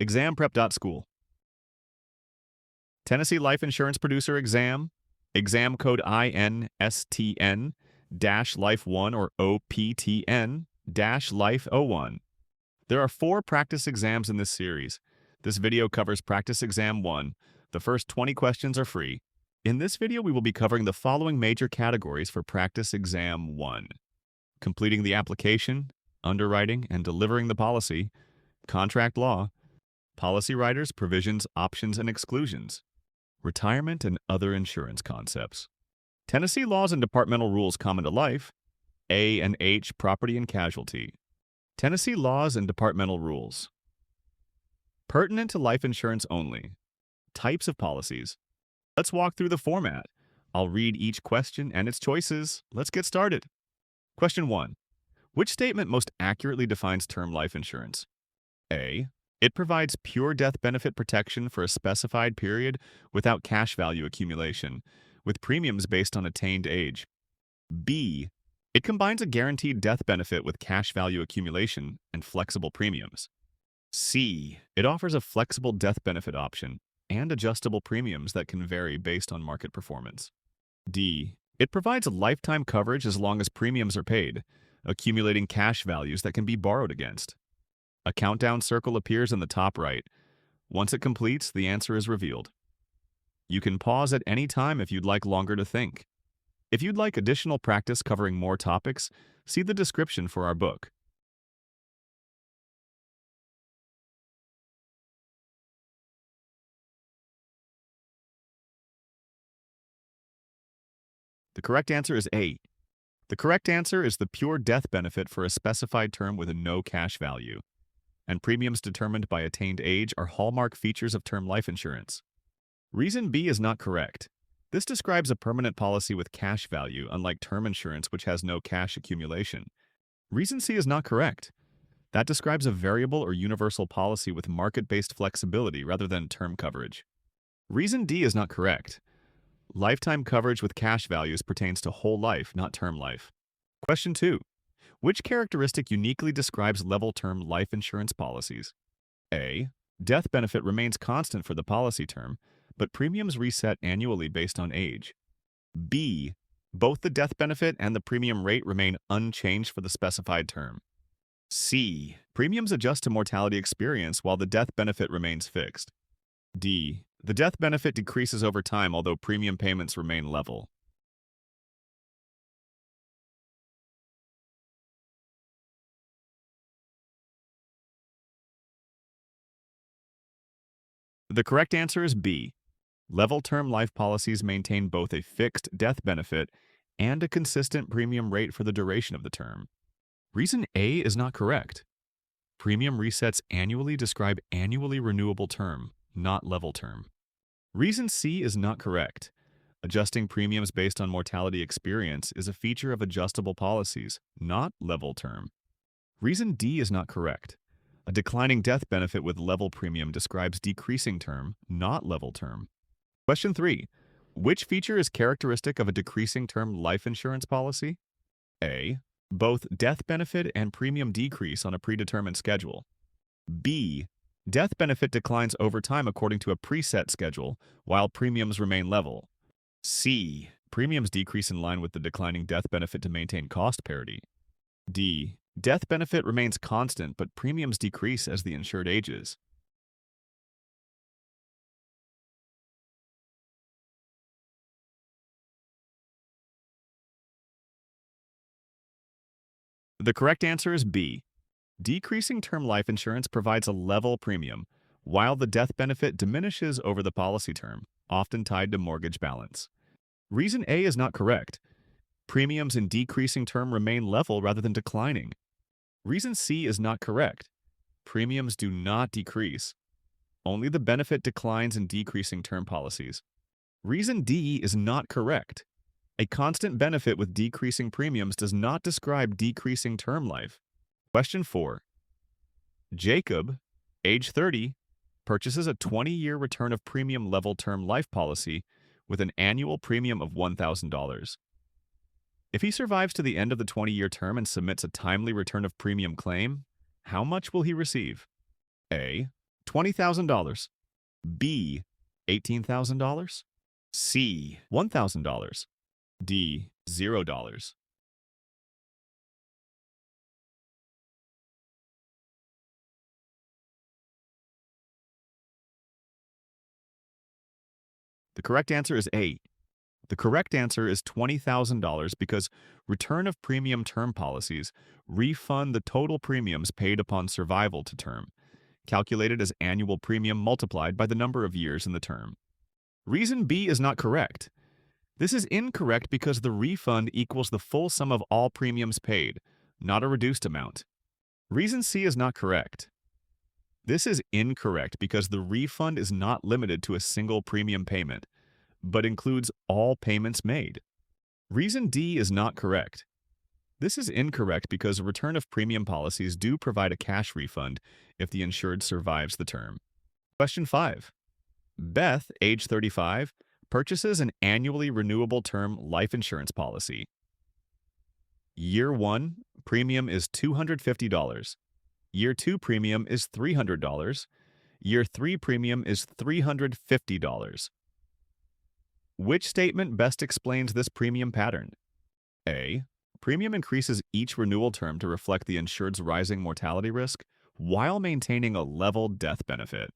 ExamPrep.School. Tennessee Life Insurance Producer Exam, exam code INSTN-Life01 or OPTN-Life01. There are 4 practice exams in this series. This video covers Practice Exam 1. The first 20 questions are free. In this video, we will be covering the following major categories for Practice Exam 1. Completing the application, underwriting and delivering the policy, contract law, policy writers, provisions, options, and exclusions, retirement and other insurance concepts. Tennessee laws and departmental rules common to life, A and H, property and casualty. Tennessee laws and departmental rules. Pertinent to life insurance only. Types of policies. Let's walk through the format. I'll read each question and its choices. Let's get started. Question 1. Which statement most accurately defines term life insurance? A. It provides pure death benefit protection for a specified period without cash value accumulation, with premiums based on attained age. B. It combines a guaranteed death benefit with cash value accumulation and flexible premiums. C. It offers a flexible death benefit option and adjustable premiums that can vary based on market performance. D. It provides lifetime coverage as long as premiums are paid, accumulating cash values that can be borrowed against. A countdown circle appears in the top right. Once it completes, the answer is revealed. You can pause at any time if you'd like longer to think. If you'd like additional practice covering more topics, see the description for our book. The correct answer is A. The correct answer is the pure death benefit for a specified term with a no cash value, and premiums determined by attained age are hallmark features of term life insurance. Reason B is not correct. This describes a permanent policy with cash value, unlike term insurance, which has no cash accumulation. Reason C is not correct. That describes a variable or universal policy with market-based flexibility rather than term coverage. Reason D is not correct. Lifetime coverage with cash values pertains to whole life, not term life. Question 2. Which characteristic uniquely describes level term life insurance policies? A. Death benefit remains constant for the policy term, but premiums reset annually based on age. B. Both the death benefit and the premium rate remain unchanged for the specified term. C. Premiums adjust to mortality experience while the death benefit remains fixed. D. The death benefit decreases over time although premium payments remain level. The correct answer is B. Level term life policies maintain both a fixed death benefit and a consistent premium rate for the duration of the term. Reason A is not correct. Premium resets annually describe annually renewable term, not level term. Reason C is not correct. Adjusting premiums based on mortality experience is a feature of adjustable policies, not level term. Reason D is not correct. A declining death benefit with level premium describes decreasing term, not level term. Question 3. Which feature is characteristic of a decreasing term life insurance policy? A. Both death benefit and premium decrease on a predetermined schedule. B. Death benefit declines over time according to a preset schedule, while premiums remain level. C. Premiums decrease in line with the declining death benefit to maintain cost parity. D. Death benefit remains constant, but premiums decrease as the insured ages. The correct answer is B. Decreasing term life insurance provides a level premium, while the death benefit diminishes over the policy term, often tied to mortgage balance. Reason A is not correct. Premiums in decreasing term remain level rather than declining. Reason C is not correct. Premiums do not decrease. Only the benefit declines in decreasing term policies. Reason D is not correct. A constant benefit with decreasing premiums does not describe decreasing term life. Question 4. Jacob, age 30, purchases a 20-year return of premium level term life policy with an annual premium of $1,000. If he survives to the end of the 20-year term and submits a timely return of premium claim, how much will he receive? A. $20,000. B. $18,000. C. $1,000. D. $0. The correct answer is A. The correct answer is $20,000 because return of premium term policies refund the total premiums paid upon survival to term, calculated as annual premium multiplied by the number of years in the term. Reason B is not correct. This is incorrect because the refund equals the full sum of all premiums paid, not a reduced amount. Reason C is not correct. This is incorrect because the refund is not limited to a single premium payment, but includes all payments made. Reason D is not correct. This is incorrect because return of premium policies do provide a cash refund if the insured survives the term. Question 5. Beth, age 35, purchases an annually renewable term life insurance policy. Year 1, premium is $250. Year 2 premium is $300. Year 3 premium is $350. Which statement best explains this premium pattern? A. Premium increases each renewal term to reflect the insured's rising mortality risk while maintaining a level death benefit.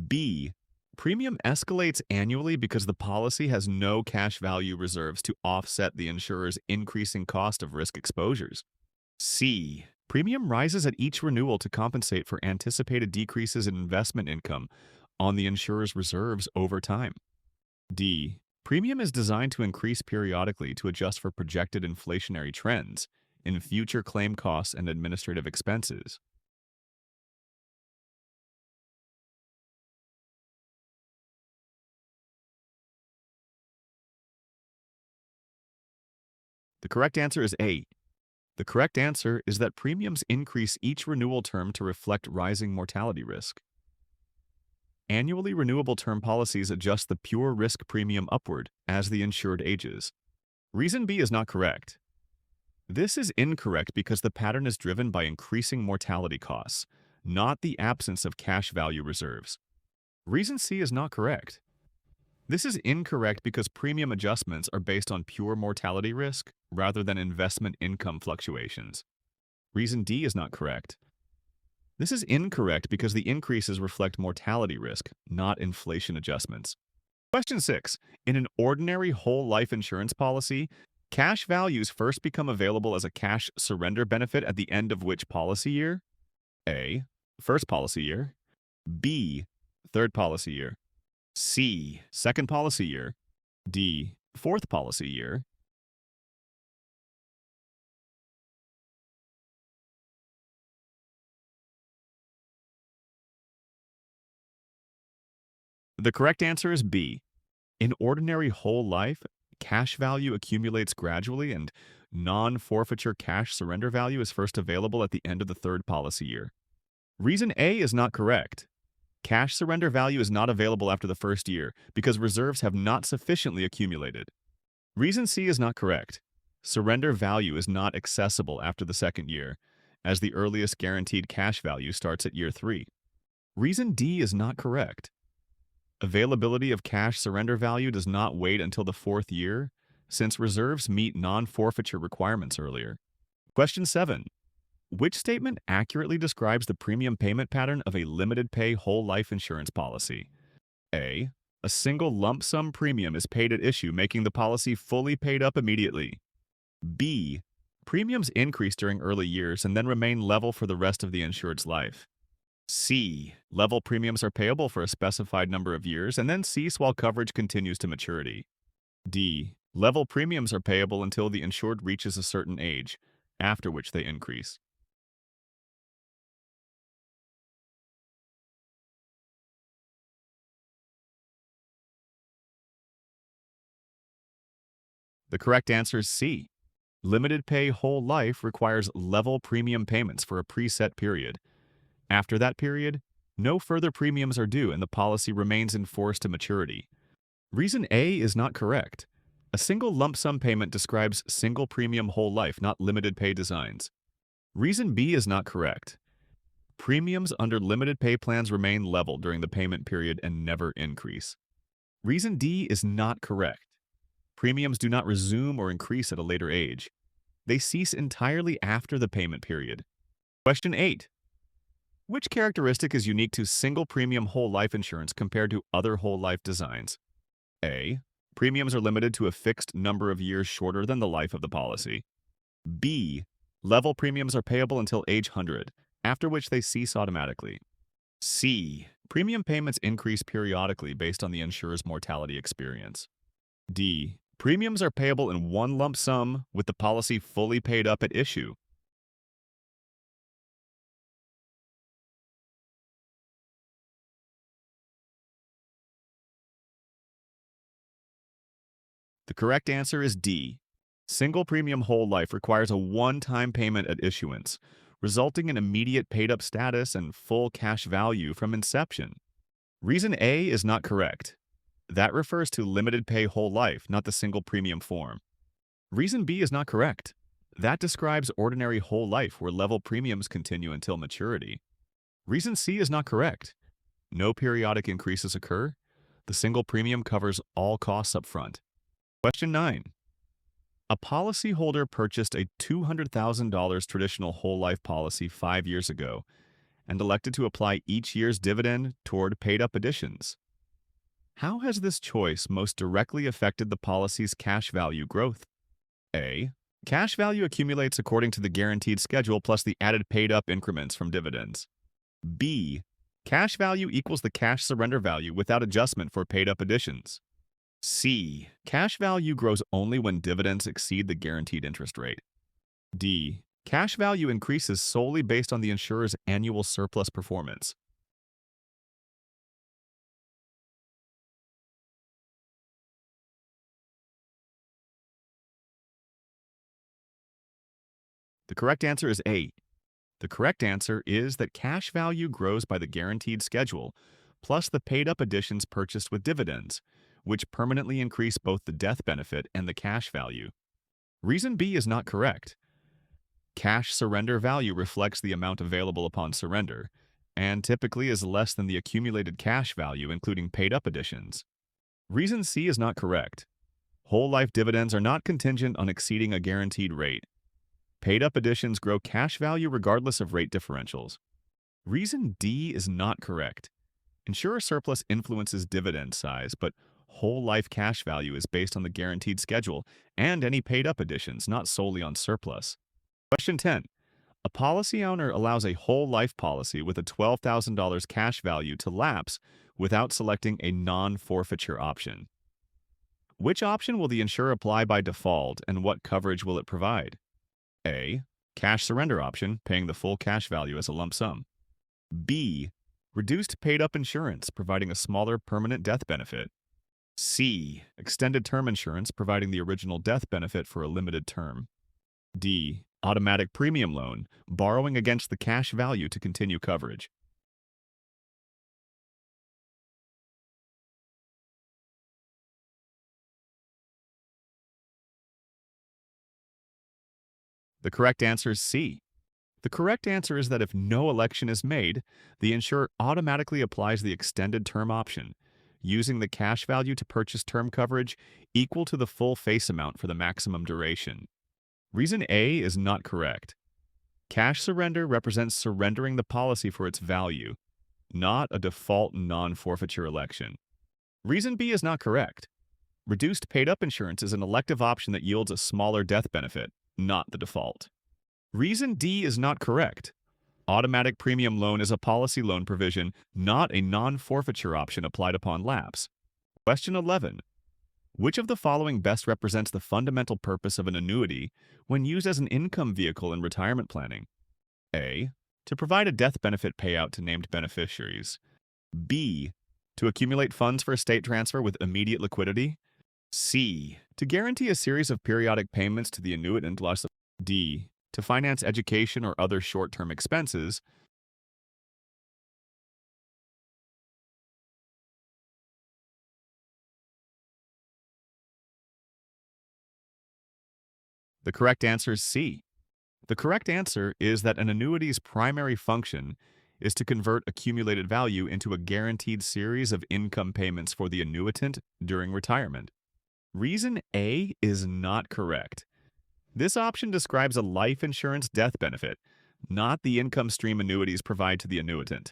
B. Premium escalates annually because the policy has no cash value reserves to offset the insurer's increasing cost of risk exposures. C. Premium rises at each renewal to compensate for anticipated decreases in investment income on the insurer's reserves over time. D. Premium is designed to increase periodically to adjust for projected inflationary trends in future claim costs and administrative expenses. The correct answer is A. The correct answer is that premiums increase each renewal term to reflect rising mortality risk. Annually renewable term policies adjust the pure risk premium upward as the insured ages. Reason B is not correct. This is incorrect because the pattern is driven by increasing mortality costs, not the absence of cash value reserves. Reason C is not correct. This is incorrect because premium adjustments are based on pure mortality risk rather than investment income fluctuations. Reason D is not correct. This is incorrect because the increases reflect mortality risk, not inflation adjustments. Question 6. In an ordinary whole life insurance policy, cash values first become available as a cash surrender benefit at the end of which policy year? A. First policy year. B. Third policy year. C. Second policy year. D. Fourth policy year. The correct answer is B. In ordinary whole life, cash value accumulates gradually and non-forfeiture cash surrender value is first available at the end of the third policy year. Reason A is not correct. Cash surrender value is not available after the first year because reserves have not sufficiently accumulated. Reason C is not correct. Surrender value is not accessible after the second year, as the earliest guaranteed cash value starts at year 3. Reason D is not correct. Availability of cash surrender value does not wait until the fourth year, since reserves meet non-forfeiture requirements earlier. Question 7. Which statement accurately describes the premium payment pattern of a limited pay whole life insurance policy? A. A single lump sum premium is paid at issue, making the policy fully paid up immediately. B. Premiums increase during early years and then remain level for the rest of the insured's life. C. Level premiums are payable for a specified number of years and then cease while coverage continues to maturity. D. Level premiums are payable until the insured reaches a certain age, after which they increase. The correct answer is C. Limited pay whole life requires level premium payments for a preset period. After that period, no further premiums are due and the policy remains in force to maturity. Reason A is not correct. A single lump sum payment describes single premium whole life, not limited pay designs. Reason B is not correct. Premiums under limited pay plans remain level during the payment period and never increase. Reason D is not correct. Premiums do not resume or increase at a later age. They cease entirely after the payment period. Question 8. Which characteristic is unique to single premium whole life insurance compared to other whole life designs? A. Premiums are limited to a fixed number of years shorter than the life of the policy. B. Level premiums are payable until age 100, after which they cease automatically. C. Premium payments increase periodically based on the insurer's mortality experience. D. Premiums are payable in one lump sum with the policy fully paid up at issue. The correct answer is D. Single premium whole life requires a one-time payment at issuance, resulting in immediate paid-up status and full cash value from inception. Reason A is not correct. That refers to limited pay whole life, not the single premium form. Reason B is not correct. That describes ordinary whole life where level premiums continue until maturity. Reason C is not correct. No periodic increases occur. The single premium covers all costs up front. Question 9. A policyholder purchased a $200,000 traditional whole life policy 5 years ago and elected to apply each year's dividend toward paid-up additions. How has this choice most directly affected the policy's cash value growth? A. Cash value accumulates according to the guaranteed schedule plus the added paid-up increments from dividends. B. Cash value equals the cash surrender value without adjustment for paid-up additions. C. Cash value grows only when dividends exceed the guaranteed interest rate. D. Cash value increases solely based on the insurer's annual surplus performance. The correct answer is A. The correct answer is that cash value grows by the guaranteed schedule, plus the paid-up additions purchased with dividends, which permanently increase both the death benefit and the cash value. Reason B is not correct. Cash surrender value reflects the amount available upon surrender, and typically is less than the accumulated cash value, including paid-up additions. Reason C is not correct. Whole life dividends are not contingent on exceeding a guaranteed rate. Paid-up additions grow cash value regardless of rate differentials. Reason D is not correct. Insurer surplus influences dividend size, but whole life cash value is based on the guaranteed schedule and any paid-up additions, not solely on surplus. Question 10. A policy owner allows a whole life policy with a $12,000 cash value to lapse without selecting a non-forfeiture option. Which option will the insurer apply by default, and what coverage will it provide? A. Cash surrender option, paying the full cash value as a lump sum. B. Reduced paid-up insurance, providing a smaller permanent death benefit. C. Extended term insurance, providing the original death benefit for a limited term. D. Automatic premium loan, borrowing against the cash value to continue coverage. The correct answer is C. The correct answer is that if no election is made, the insurer automatically applies the extended term option, using the cash value to purchase term coverage equal to the full face amount for the maximum duration. Reason A is not correct. Cash surrender represents surrendering the policy for its value, not a default non-forfeiture election. Reason B is not correct. Reduced paid-up insurance is an elective option that yields a smaller death benefit, not the default. Reason D is not correct. Automatic premium loan is a policy loan provision, not a non-forfeiture option applied upon lapse. Question 11. Which of the following best represents the fundamental purpose of an annuity when used as an income vehicle in retirement planning? A. To provide a death benefit payout to named beneficiaries. B. To accumulate funds for estate transfer with immediate liquidity. C. To guarantee a series of periodic payments to the annuitant. D. To finance education or other short-term expenses. The correct answer is C. The correct answer is that an annuity's primary function is to convert accumulated value into a guaranteed series of income payments for the annuitant during retirement. Reason A is not correct. This option describes a life insurance death benefit, not the income stream annuities provide to the annuitant.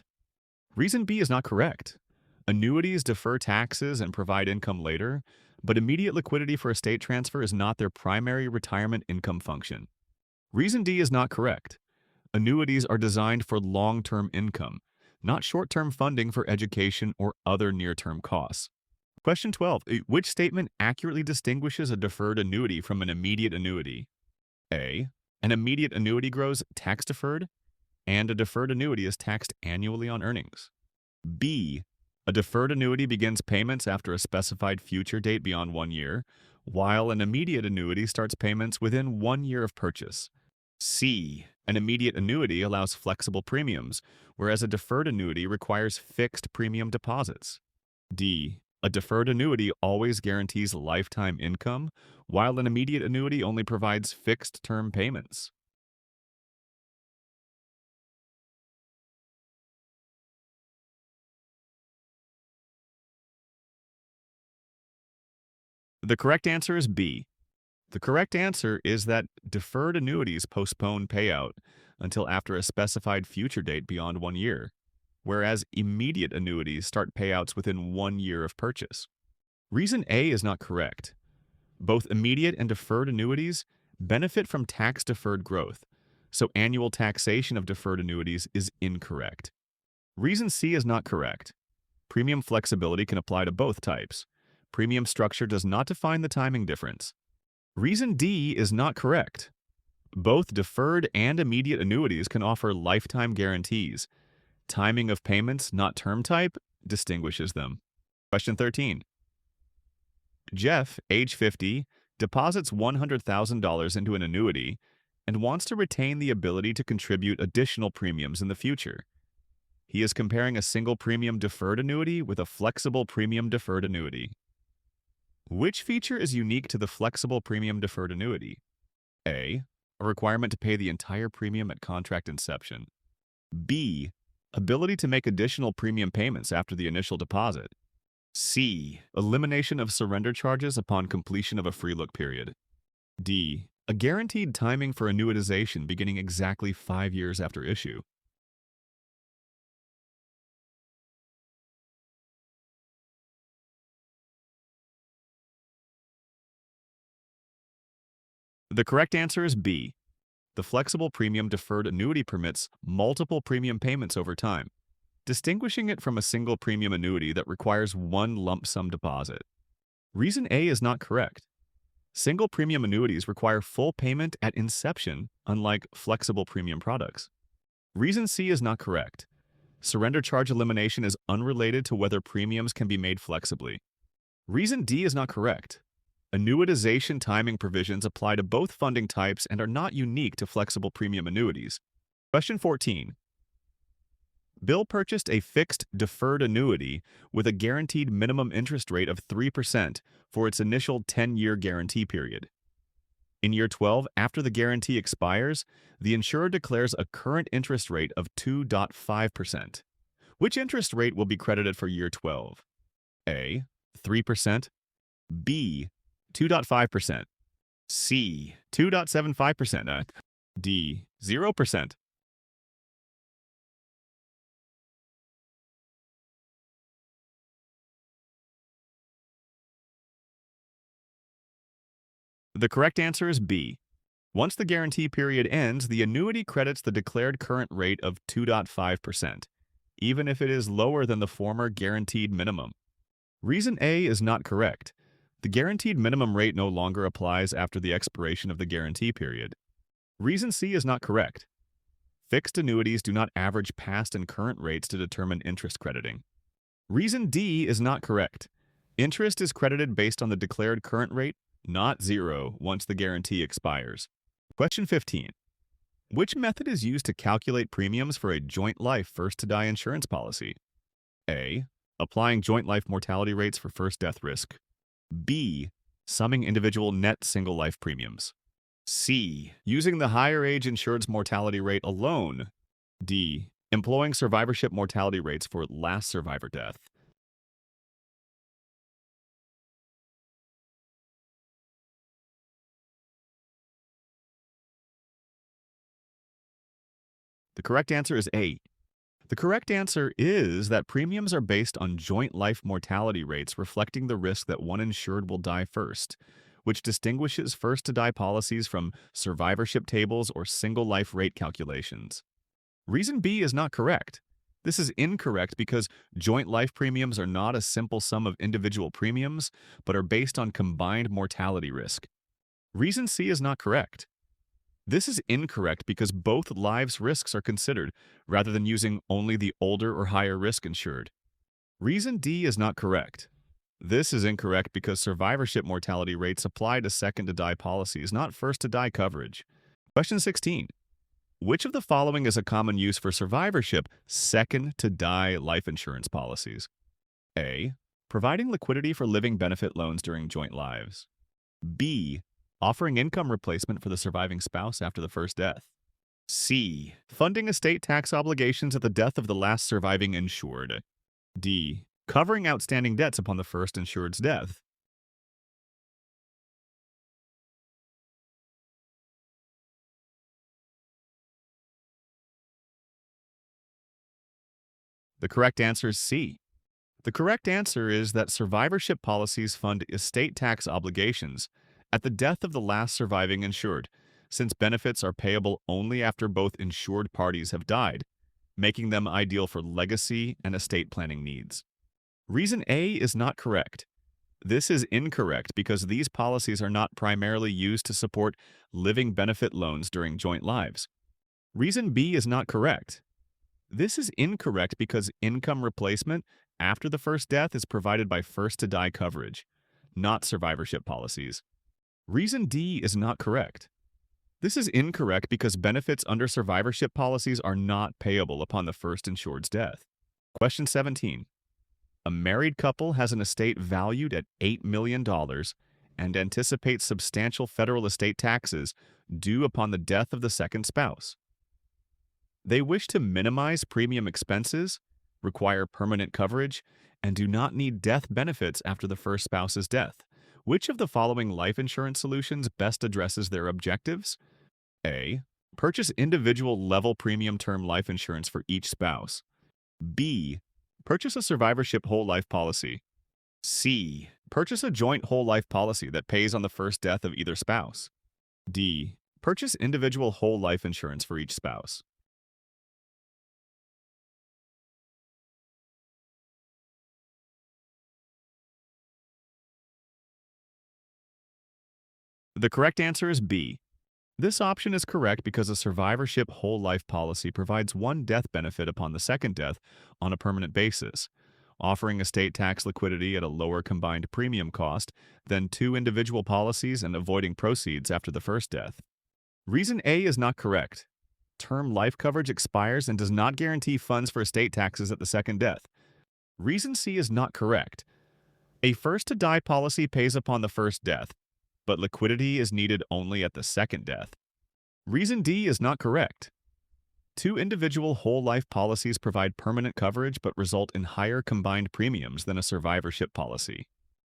Reason B is not correct. Annuities defer taxes and provide income later, but immediate liquidity for estate transfer is not their primary retirement income function. Reason D is not correct. Annuities are designed for long-term income, not short-term funding for education or other near-term costs. Question 12. Which statement accurately distinguishes a deferred annuity from an immediate annuity? A. An immediate annuity grows tax-deferred, and a deferred annuity is taxed annually on earnings. B. A deferred annuity begins payments after a specified future date beyond 1 year, while an immediate annuity starts payments within 1 year of purchase. C. An immediate annuity allows flexible premiums, whereas a deferred annuity requires fixed premium deposits. D. A deferred annuity always guarantees lifetime income, while an immediate annuity only provides fixed-term payments. The correct answer is B. The correct answer is that deferred annuities postpone payout until after a specified future date beyond 1 year, whereas immediate annuities start payouts within 1 year of purchase. Reason A is not correct. Both immediate and deferred annuities benefit from tax-deferred growth, so annual taxation of deferred annuities is incorrect. Reason C is not correct. Premium flexibility can apply to both types. Premium structure does not define the timing difference. Reason D is not correct. Both deferred and immediate annuities can offer lifetime guarantees. Timing of payments, not term type, distinguishes them. Question 13. Jeff, age 50, deposits $100,000 into an annuity and wants to retain the ability to contribute additional premiums in the future. He is comparing a single premium deferred annuity with a flexible premium deferred annuity. Which feature is unique to the flexible premium deferred annuity? A. A requirement to pay the entire premium at contract inception. B. Ability to make additional premium payments after the initial deposit. C. Elimination of surrender charges upon completion of a free look period. D. A guaranteed timing for annuitization beginning exactly 5 years after issue. The correct answer is B. The flexible premium deferred annuity permits multiple premium payments over time, distinguishing it from a single premium annuity that requires one lump sum deposit. Reason A is not correct. Single premium annuities require full payment at inception, unlike flexible premium products. Reason C is not correct. Surrender charge elimination is unrelated to whether premiums can be made flexibly. Reason D is not correct. Annuitization timing provisions apply to both funding types and are not unique to flexible premium annuities. Question 14. Bill purchased a fixed deferred annuity with a guaranteed minimum interest rate of 3% for its initial 10-year guarantee period. In year 12, after the guarantee expires, the insurer declares a current interest rate of 2.5%. Which interest rate will be credited for year 12? A. 3%. B. 2.5%. C. 2.75%. D. 0%. The correct answer is B. Once the guarantee period ends, the annuity credits the declared current rate of 2.5%, even if it is lower than the former guaranteed minimum. Reason A is not correct. The guaranteed minimum rate no longer applies after the expiration of the guarantee period. Reason C is not correct. Fixed annuities do not average past and current rates to determine interest crediting. Reason D is not correct. Interest is credited based on the declared current rate, not zero, once the guarantee expires. Question 15. Which method is used to calculate premiums for a joint life first-to-die insurance policy? A. Applying joint life mortality rates for first death risk. B. Summing individual net single life premiums. C. Using the higher age insured's mortality rate alone. D. Employing survivorship mortality rates for last survivor death. The correct answer is A. The correct answer is that premiums are based on joint life mortality rates reflecting the risk that one insured will die first, which distinguishes first-to-die policies from survivorship tables or single life rate calculations. Reason B is not correct. This is incorrect because joint life premiums are not a simple sum of individual premiums, but are based on combined mortality risk. Reason C is not correct. This is incorrect because both lives' risks are considered, rather than using only the older or higher risk insured. Reason D is not correct. This is incorrect because survivorship mortality rates apply to second-to-die policies, not first-to-die coverage. Question 16. Which of the following is a common use for survivorship second-to-die life insurance policies? A. Providing liquidity for living benefit loans during joint lives. B. Offering income replacement for the surviving spouse after the first death. C. Funding estate tax obligations at the death of the last surviving insured. D. Covering outstanding debts upon the first insured's death. The correct answer is C. The correct answer is that survivorship policies fund estate tax obligations at the death of the last surviving insured, since benefits are payable only after both insured parties have died, making them ideal for legacy and estate planning needs. Reason A is not correct. This is incorrect because these policies are not primarily used to support living benefit loans during joint lives. Reason B is not correct. This is incorrect because income replacement after the first death is provided by first-to-die coverage, not survivorship policies. Reason D is not correct. This is incorrect because benefits under survivorship policies are not payable upon the first insured's death. Question 17. A married couple has an estate valued at $8 million and anticipates substantial federal estate taxes due upon the death of the second spouse. They wish to minimize premium expenses, require permanent coverage, and do not need death benefits after the first spouse's death. Which of the following life insurance solutions best addresses their objectives? A. Purchase individual level premium term life insurance for each spouse. B. Purchase a survivorship whole life policy. C. Purchase a joint whole life policy that pays on the first death of either spouse. D. Purchase individual whole life insurance for each spouse. The correct answer is B. This option is correct because a survivorship whole life policy provides one death benefit upon the second death on a permanent basis, offering estate tax liquidity at a lower combined premium cost than two individual policies and avoiding proceeds after the first death. Reason A is not correct. Term life coverage expires and does not guarantee funds for estate taxes at the second death. Reason C is not correct. A first-to-die policy pays upon the first death, but liquidity is needed only at the second death. Reason D is not correct. Two individual whole life policies provide permanent coverage but result in higher combined premiums than a survivorship policy.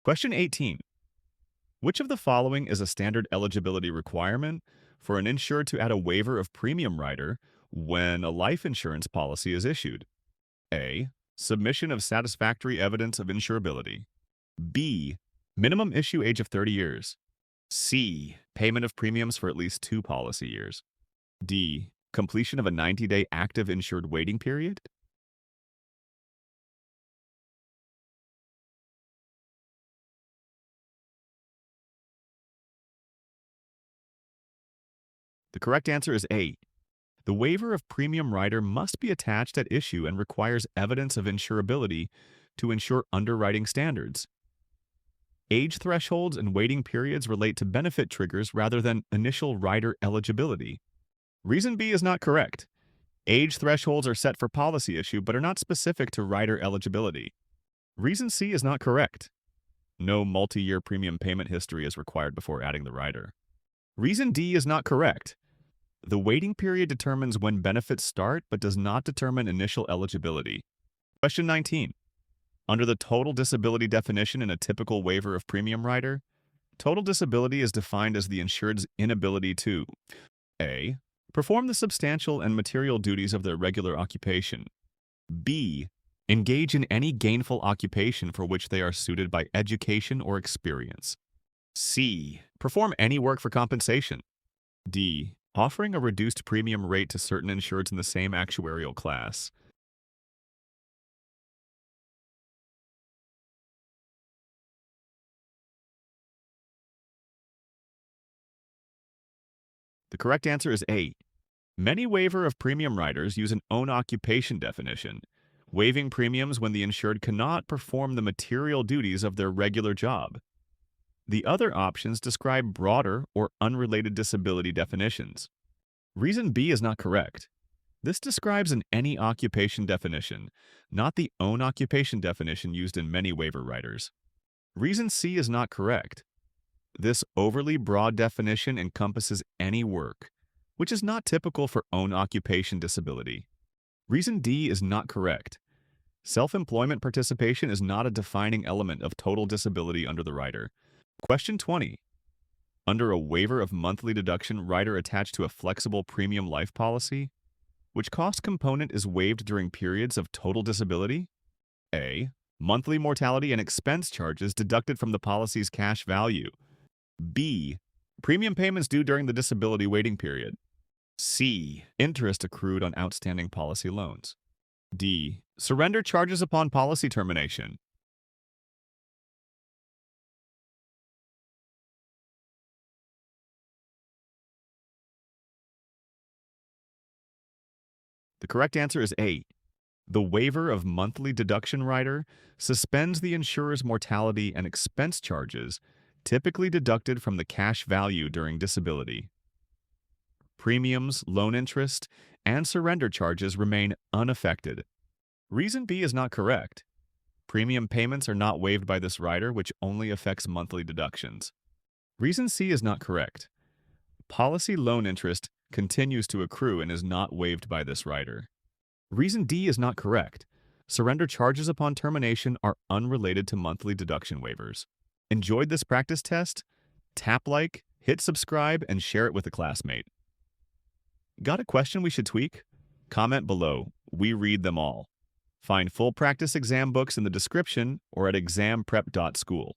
Question 18. Which of the following is a standard eligibility requirement for an insured to add a waiver of premium rider when a life insurance policy is issued? A. Submission of satisfactory evidence of insurability. B. Minimum issue age of 30 years. C. Payment of premiums for at least 2 policy years. D. Completion of a 90-day active insured waiting period. The correct answer is A. The waiver of premium rider must be attached at issue and requires evidence of insurability to ensure underwriting standards. Age thresholds and waiting periods relate to benefit triggers rather than initial rider eligibility. Reason B is not correct. Age thresholds are set for policy issue but are not specific to rider eligibility. Reason C is not correct. No multi-year premium payment history is required before adding the rider. Reason D is not correct. The waiting period determines when benefits start but does not determine initial eligibility. Question 19. Under the total disability definition in a typical waiver of premium rider, total disability is defined as the insured's inability to A. Perform the substantial and material duties of their regular occupation. B. Engage in any gainful occupation for which they are suited by education or experience. C. Perform any work for compensation. D. Offering a reduced premium rate to certain insureds in the same actuarial class. The correct answer is A. Many waiver of premium riders use an own occupation definition, waiving premiums when the insured cannot perform the material duties of their regular job. The other options describe broader or unrelated disability definitions. Reason B is not correct. This describes an any occupation definition, not the own occupation definition used in many waiver riders. Reason C is not correct. This overly broad definition encompasses any work, which is not typical for own occupation disability. Reason D is not correct. Self-employment participation is not a defining element of total disability under the rider. Question 20. Under a waiver of monthly deduction rider attached to a flexible premium life policy, which cost component is waived during periods of total disability? A. Monthly mortality and expense charges deducted from the policy's cash value. B. Premium payments due during the disability waiting period. C. Interest accrued on outstanding policy loans. D. Surrender charges upon policy termination. The correct answer is A. The waiver of monthly deduction rider suspends the insurer's mortality and expense charges typically deducted from the cash value during disability. Premiums, loan interest, and surrender charges remain unaffected. Reason B is not correct. Premium payments are not waived by this rider, which only affects monthly deductions. Reason C is not correct. Policy loan interest continues to accrue and is not waived by this rider. Reason D is not correct. Surrender charges upon termination are unrelated to monthly deduction waivers. Enjoyed this practice test? Tap like, hit subscribe, and share it with a classmate. Got a question we should tweak? Comment below. We read them all. Find full practice exam books in the description or at ExamPrep.School.